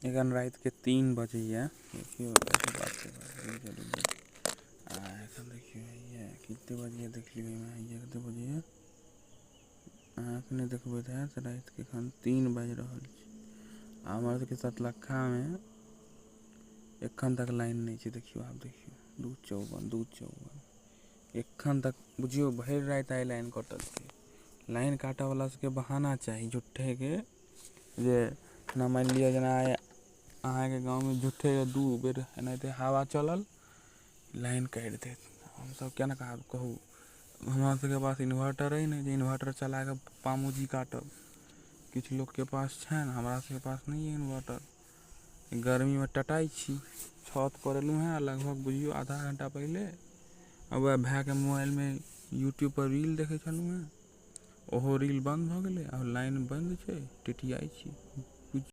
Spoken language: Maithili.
एखन रात के 3 बजे देखियो एखन देखियो कते बजे देखलियो कते बजे अखने देखबे त रात के एखन 3 बाजि रहल छै। हमर सबके सतलखा में एखन तक लाइन नहीं छै। देखियो आब देखियो 2:54 एखन तक बुझियो भरि रात आई लाइन कटल छै। लाइन काटे वाला सबके बहाना चाही झूठे के जे ना मान लियो जेना अहाँ के गांव में झूठे के 2 बेर एनाहिते हवा चलल लाइन काटि देत। हम सब केना कहू हमरा सबके पास इन्वर्टर है नहीं जे इन्वर्टर चला के पामूजी काटब। किछु लोग के पास छै न, हमरा सबके पास नहीं है इन्वर्टर। गर्मी में टटाई छी, छत पर एलू हैं लगभग बुझियो आधा घंटा पहले। अब वह भाई के मोबाइल में यूट्यूब पर रील देखे छलू हैं, ओहो रील बंद भ गेले। अब लाइन बंद छै, टिटियाई छी।